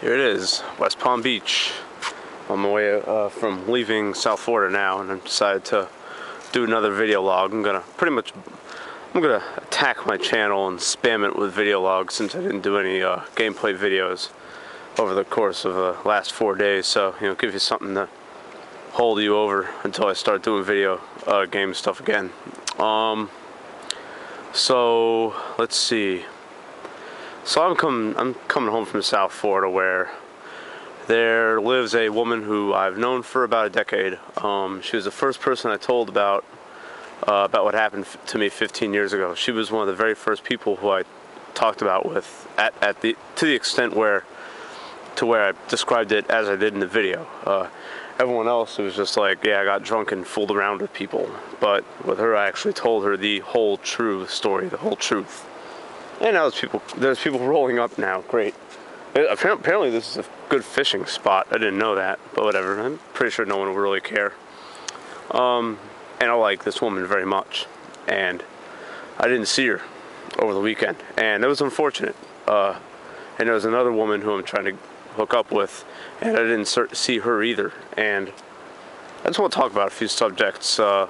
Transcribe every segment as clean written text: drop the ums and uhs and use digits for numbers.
Here it is, West Palm Beach. On my way from leaving South Florida now, and I decided to do another video log. I'm gonna attack my channel and spam it with video logs since I didn't do any gameplay videos over the course of the last 4 days. So, you know, give you something to hold you over until I start doing video game stuff again. So let's see. So I'm coming home from South Florida, where there lives a woman who I've known for about a decade. She was the first person I told about what happened to me 15 years ago. She was one of the very first people who I talked about with to the extent where I described it as I did in the video. Everyone else, it was just like, yeah, I got drunk and fooled around with people. But with her, I actually told her the whole true story, the whole truth. And now there's people rolling up now. Great. Apparently this is a good fishing spot. I didn't know that, but whatever. I'm pretty sure no one will really care. And I like this woman very much. And I didn't see her over the weekend. And it was unfortunate. And there was another woman who I'm trying to hook up with, and I didn't see her either. And I just want to talk about a few subjects. Not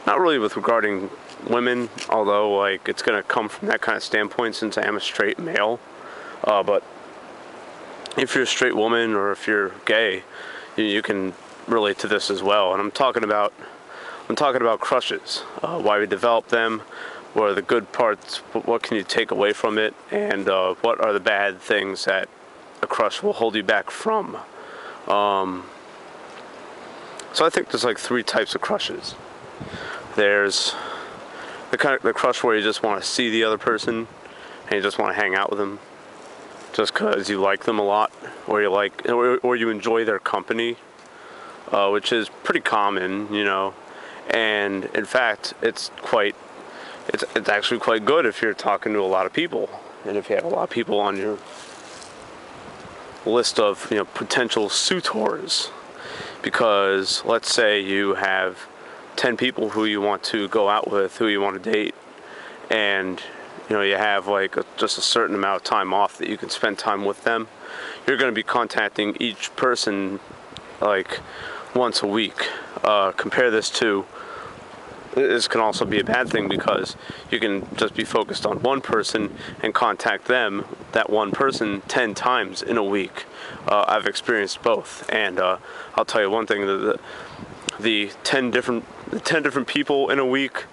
really regarding women, although like it's going to come from that kind of standpoint since I am a straight male. But if you're a straight woman or if you're gay, you can relate to this as well. And I'm talking about crushes, why we develop them, what are the good parts, what can you take away from it, and what are the bad things that a crush will hold you back from. So I think there's like 3 types of crushes. There's the crush where you just want to see the other person and you just want to hang out with them just because you like them a lot, or you enjoy their company, which is pretty common, you know. And in fact, it's actually quite good if you're talking to a lot of people, and if you have a lot of people on your list of, you know, potential suitors. Because let's say you have 10 people who you want to go out with, who you want to date, and you know, you have like just a certain amount of time off that you can spend time with them. You're going to be contacting each person like once a week. Compare this to, this can also be a bad thing, because you can just be focused on one person and contact them, that one person, 10 times in a week. I've experienced both, and I'll tell you one thing: the 10 different people in a week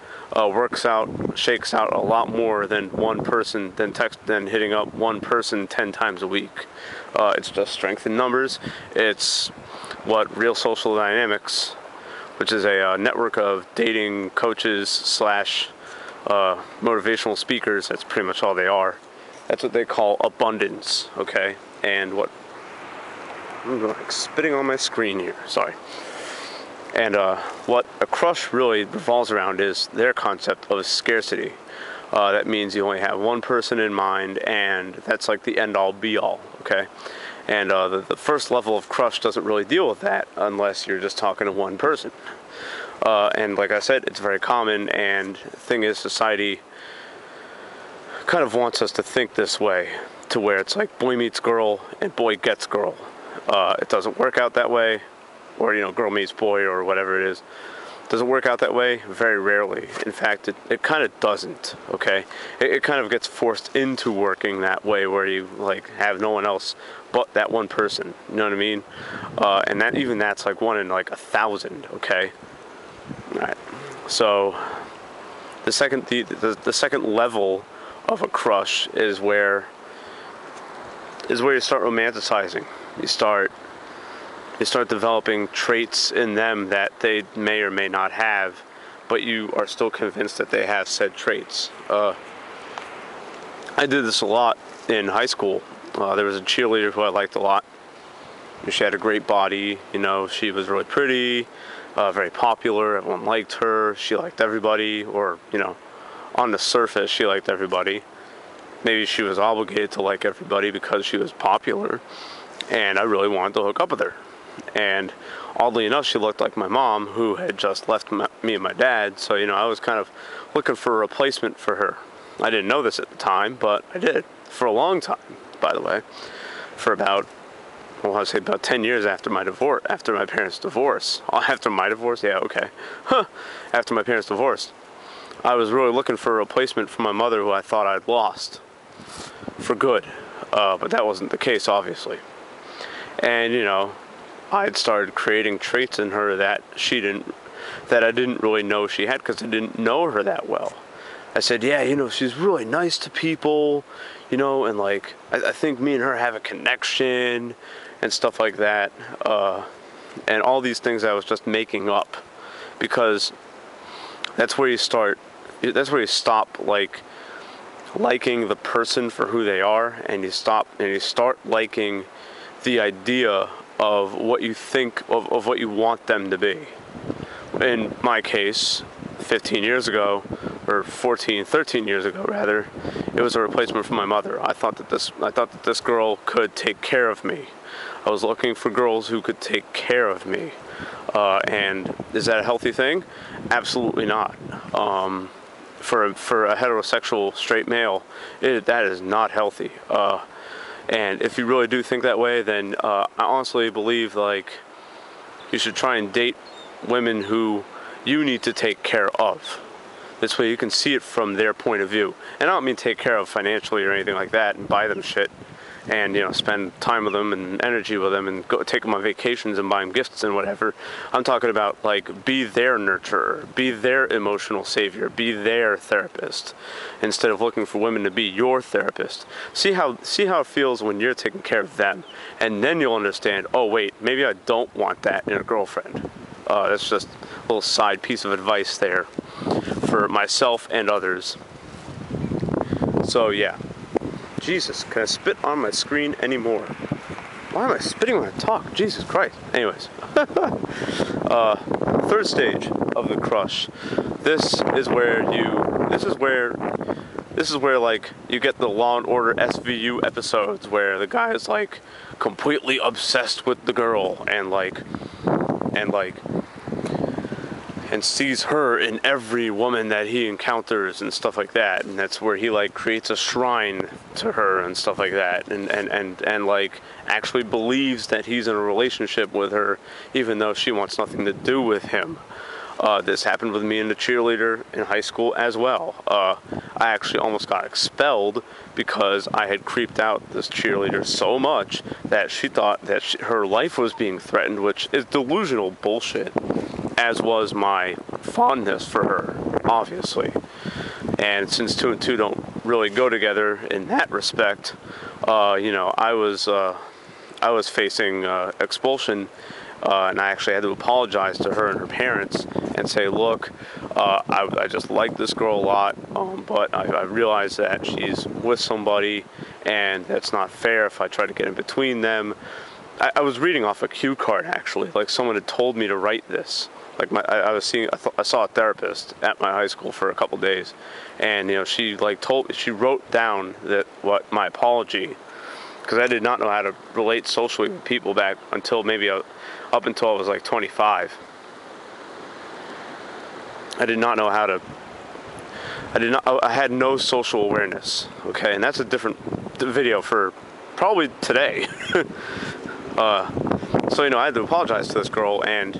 shakes out a lot more than one person than hitting up one person 10 times a week. It's just strength in numbers. It's what Real Social Dynamics, which is a network of dating coaches / motivational speakers. That's pretty much all they are. That's what they call abundance, okay? And I'm like spitting on my screen here, sorry. And what a crush really revolves around is their concept of scarcity. That means you only have one person in mind, and that's like the end-all be-all, okay? And the first level of crush doesn't really deal with that unless you're just talking to one person. And like I said, it's very common, and the thing is, society kind of wants us to think this way, to where it's like boy meets girl and boy gets girl. It doesn't work out that way. Or, you know, girl meets boy, or whatever it is. Does it work out that way? Very rarely. In fact, it kind of doesn't, okay? It kind of gets forced into working that way, where you, like, have no one else but that one person, you know what I mean? And that's like 1 in, like, 1,000, okay? Alright, so the second level of a crush is where you start romanticizing. You start developing traits in them that they may or may not have, but you are still convinced that they have said traits. I did this a lot in high school. There was a cheerleader who I liked a lot. She had a great body, you know, she was really pretty, very popular, everyone liked her, she liked everybody, or, you know, on the surface she liked everybody. Maybe she was obligated to like everybody because she was popular, and I really wanted to hook up with her. And oddly enough, she looked like my mom, who had just left me and my dad, so, you know, I was kind of looking for a replacement for her. I didn't know this at the time, but I did, for a long time, by the way. for about, well, I would say about 10 years after my divorce, after my parents' divorce. After my divorce? Yeah, okay. After my parents' divorce, I was really looking for a replacement for my mother who I thought I'd lost for good. But that wasn't the case, obviously. And, I had started creating traits in her that I didn't really know she had, because I didn't know her that well. I said, yeah, she's really nice to people, and like, I think me and her have a connection and stuff like that. And all these things I was just making up, because that's where you stop liking the person for who they are, and you start liking the idea of what you think of what you want them to be. In my case, 15 years ago, or 13 years ago rather, it was a replacement for my mother. I thought that this girl could take care of me. I was looking for girls who could take care of me. And is that a healthy thing? Absolutely not. For a heterosexual straight male, that is not healthy. And if you really do think that way, then I honestly believe like you should try and date women who you need to take care of. This way you can see it from their point of view. And I don't mean take care of financially or anything like that and buy them shit and, spend time with them and energy with them and go take them on vacations and buy them gifts and whatever. I'm talking about like be their nurturer, be their emotional savior, be their therapist, instead of looking for women to be your therapist. See how it feels when you're taking care of them, and then you'll understand, oh wait, maybe I don't want that in a girlfriend. That's just a little side piece of advice there for myself and others. So yeah. Jesus, can I spit on my screen anymore? Why am I spitting when I talk? Jesus Christ. Anyways. Third stage of the crush. This is where like you get the Law and Order SVU episodes where the guy is like completely obsessed with the girl and sees her in every woman that he encounters and stuff like that, and that's where he like creates a shrine to her and stuff like that, and like actually believes that he's in a relationship with her even though she wants nothing to do with him. This happened with me and the cheerleader in high school as well. I actually almost got expelled because I had creeped out this cheerleader so much that she thought that her life was being threatened, which is delusional bullshit, as was my fondness for her, obviously. And since 2 and 2 don't really go together in that respect, I was facing expulsion. And I actually had to apologize to her and her parents and say, look, I just like this girl a lot, but I realize that she's with somebody, and that's not fair if I try to get in between them. I was reading off a cue card, actually, like someone had told me to write this. Like I saw a therapist at my high school for a couple days, and she wrote down my apology, because I did not know how to relate socially with people back until up until I was like 25. I had no social awareness, okay? And that's a different video for probably today. So, I had to apologize to this girl, and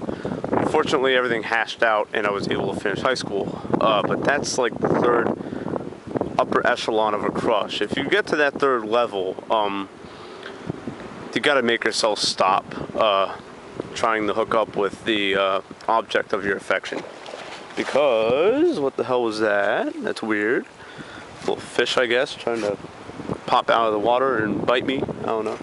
fortunately everything hashed out and I was able to finish high school. But that's like the third upper echelon of a crush. If you get to that third level, you gotta make yourself stop trying to hook up with the object of your affection. Because, what the hell was that? That's weird. A little fish, I guess, trying to pop out of the water and bite me. I don't know.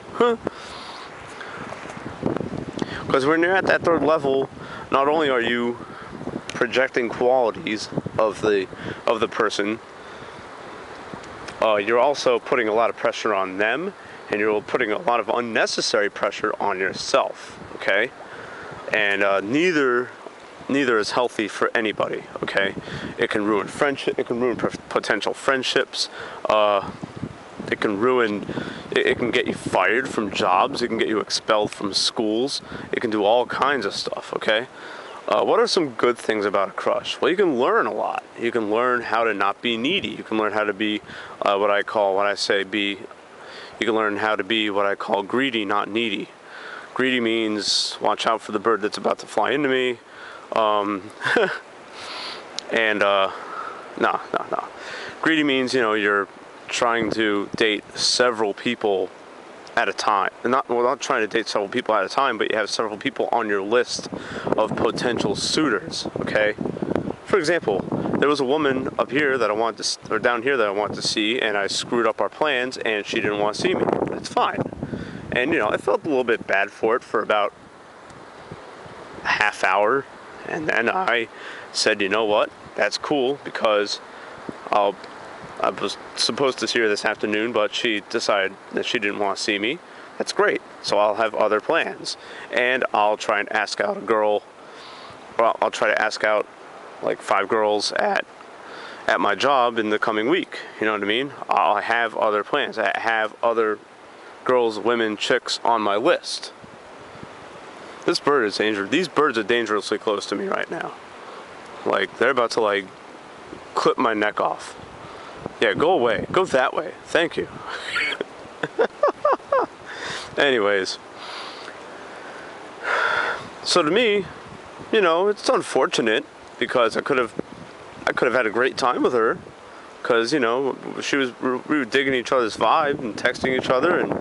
Because when you're at that third level, not only are you projecting qualities of the person, you're also putting a lot of pressure on them, and you're putting a lot of unnecessary pressure on yourself, okay? And neither is healthy for anybody, okay? It can ruin friendship, it can ruin potential friendships, it can get you fired from jobs, it can get you expelled from schools, it can do all kinds of stuff, okay? What are some good things about a crush? Well, you can learn a lot. You can learn how to not be needy. You can learn how to be You can learn how to be what I call greedy, not needy. Greedy means watch out for the bird that's about to fly into me. And no. Greedy means, you're trying to date several people at a time. Not trying to date several people at a time, but you have several people on your list of potential suitors, okay? For example, there was a woman up here that I wanted to, or down here that I wanted to see, and I screwed up our plans, and she didn't want to see me. That's fine. And, I felt a little bit bad for it for about a half hour, and then I said, you know what? That's cool, because I was supposed to see her this afternoon, but she decided that she didn't want to see me. That's great. So I'll have other plans, and I'll try and ask out a girl. Well, I'll try to ask out like 5 girls at my job in the coming week. You know what I mean? I'll have other plans. I have other girls, women, chicks on my list. This bird is dangerous. These birds are dangerously close to me right now. Like, they're about to like clip my neck off. Yeah, go away. Go that way. Thank you. Anyways. So to me, it's unfortunate, because I could have had a great time with her, because we were digging each other's vibe and texting each other and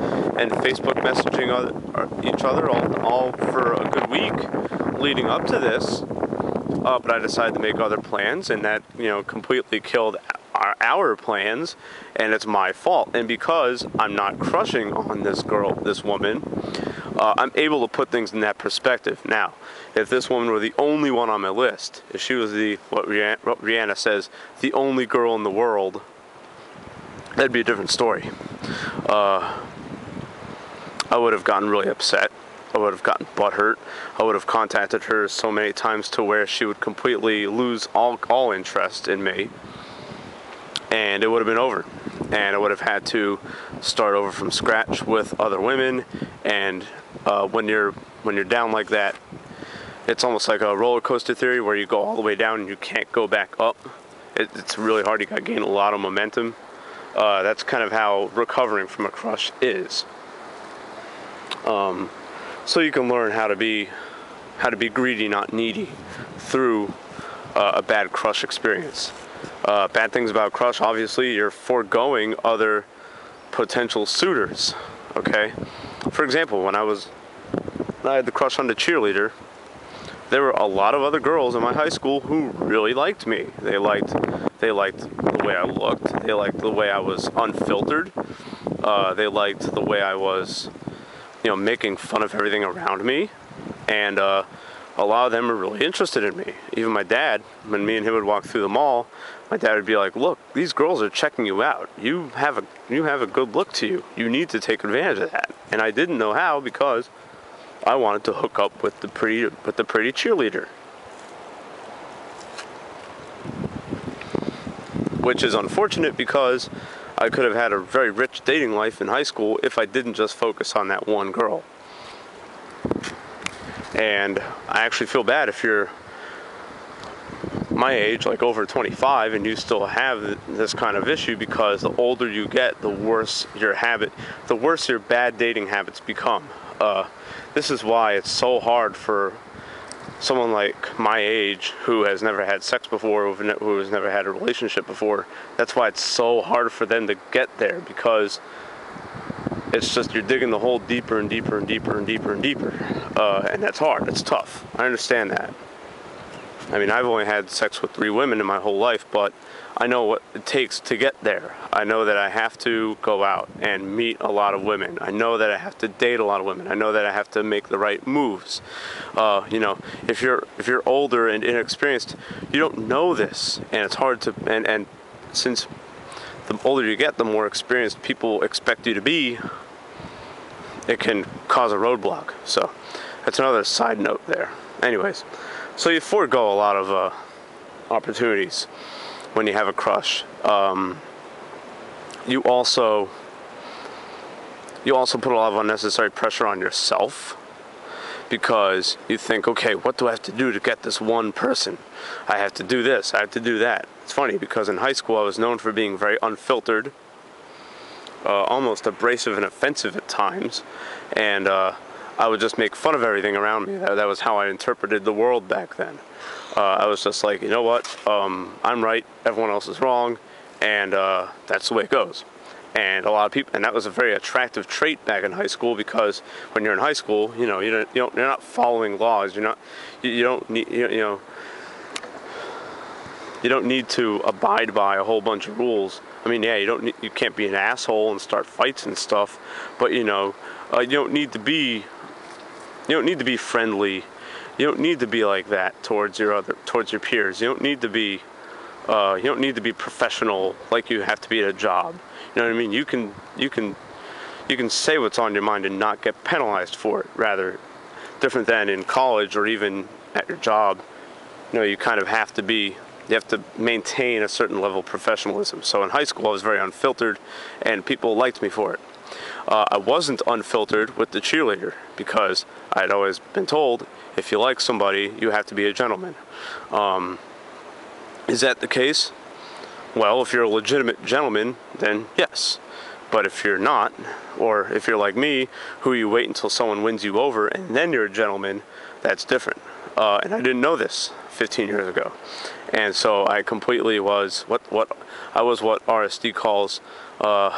Facebook messaging each other all for a good week leading up to this. But I decided to make other plans, and that completely killed our plans, and it's my fault. And because I'm not crushing on this woman, I'm able to put things in that perspective. Now, if this woman were the only one on my list, if she was what Rihanna says, the only girl in the world, that'd be a different story. I would have gotten really upset. I would have gotten butthurt. I would have contacted her so many times to where she would completely lose all interest in me, and it would have been over. And I would have had to start over from scratch with other women. And when you're down like that, it's almost like a roller coaster theory, where you go all the way down and you can't go back up. It's really hard. You got to gain a lot of momentum. That's kind of how recovering from a crush is. So you can learn how to be greedy, not needy, through a bad crush experience. Bad things about crush, obviously, you're foregoing other potential suitors. Okay, for example, when I had the crush on the cheerleader, there were a lot of other girls in my high school who really liked me. They liked the way I looked. They liked the way I was unfiltered. They liked the way I was, making fun of everything around me. And a lot of them were really interested in me. Even my dad, when me and him would walk through the mall, my dad would be like, "Look, these girls are checking you out. You have a good look to you. You need to take advantage of that." And I didn't know how, because I wanted to hook up with the pretty cheerleader. Which is unfortunate, because I could have had a very rich dating life in high school if I didn't just focus on that one girl. And I actually feel bad if you're my age, like over 25, and you still have this kind of issue, because the older you get, the worse your bad dating habits become. This is why it's so hard for someone like my age, who has never had sex before, who has never had a relationship before. That's why it's so hard for them to get there, because it's just, you're digging the hole deeper and deeper and deeper and deeper and deeper. And that's hard. It's tough. I understand that. I mean, I've only had sex with 3 women in my whole life, but I know what it takes to get there. I know that I have to go out and meet a lot of women. I know that I have to date a lot of women. I know that I have to make the right moves. If you're older and inexperienced, you don't know this, and it's hard to. And since the older you get, the more experienced people expect you to be, it can cause a roadblock. So that's another side note there. Anyways, so you forego a lot of opportunities when you have a crush. You also put a lot of unnecessary pressure on yourself, because you think, okay, what do I have to do to get this one person? I have to do this, I have to do that. It's funny, because in high school I was known for being very unfiltered. almost abrasive and offensive at times, and I would just make fun of everything around me. That was how I interpreted the world back then. I was just like, you know what, I'm right, everyone else is wrong, and that's the way it goes. And a lot of people, and that was a very attractive trait back in high school, because when you're in high school, you know, you're not following laws. You don't need to abide by a whole bunch of rules. I mean, yeah, you can't be an asshole and start fights and stuff, but you don't need to be friendly. You don't need to be like that towards your peers. You don't need to be professional like you have to be at a job. You know what I mean? You can say what's on your mind and not get penalized for it. Rather, different than in college or even at your job. You know, you kind of have to maintain a certain level of professionalism. So in high school, I was very unfiltered, and people liked me for it. I wasn't unfiltered with the cheerleader, because I had always been told, if you like somebody, you have to be a gentleman. Is that the case? Well, if you're a legitimate gentleman, then yes. But if you're not, or if you're like me, who you wait until someone wins you over and then you're a gentleman, that's different. And I didn't know this 15 years ago. And so I completely was what RSD calls God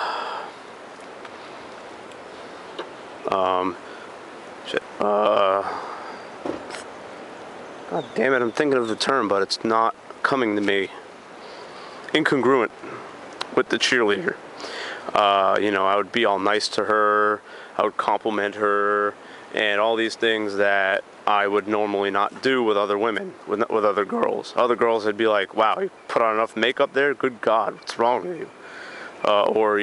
damn it, I'm thinking of the term, but it's not coming to me. Incongruent with the cheerleader. I would be all nice to her, I would compliment her, and all these things that I would normally not do with other women, with other girls. Other girls would be like, wow, you put on enough makeup there? Good God, what's wrong with you? Or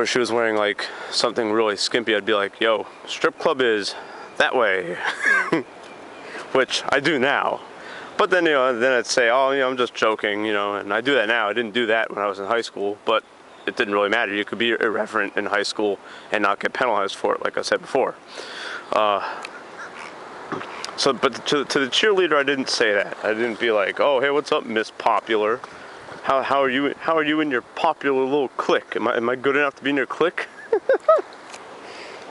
if she was wearing like something really skimpy, I'd be like, yo, strip club is that way. Which I do now. But then, then I'd say, oh, I'm just joking, and I do that now. I didn't do that when I was in high school, but it didn't really matter. You could be irreverent in high school and not get penalized for it, like I said before. But to the cheerleader, I didn't say that. I didn't be like, oh, hey, what's up, Miss Popular? How are you in your popular little clique? Am I good enough to be in your clique?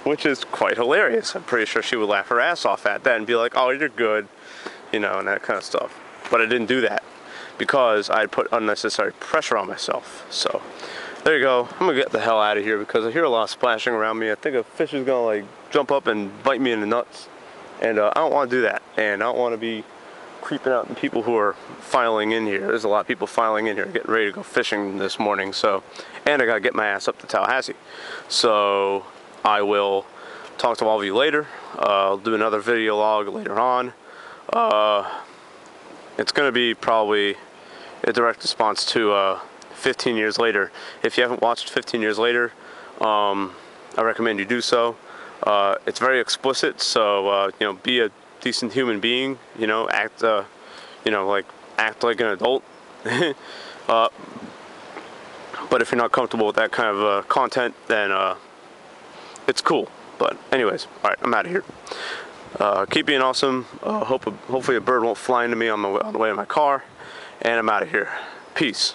Which is quite hilarious. I'm pretty sure she would laugh her ass off at that and be like, oh, you're good. And that kind of stuff. But I didn't do that because I put unnecessary pressure on myself. So there you go. I'm gonna get the hell out of here because I hear a lot of splashing around me. I think a fish is gonna like jump up and bite me in the nuts, and I don't want to do that. And I don't want to be creeping out the people who are filing in here. There's a lot of people filing in here, getting ready to go fishing this morning. So, and I gotta get my ass up to Tallahassee. So I will talk to all of you later. I'll do another video log later on. It's going to be probably a direct response to 15 years later. If you haven't watched 15 years later, I recommend you do so. It's very explicit, so be a decent human being. Act like an adult. But if you're not comfortable with that kind of content, then it's cool. But anyways, all right, I'm out of here. Keep being awesome. Hopefully a bird won't fly into me on the way to my car. And I'm out of here. Peace.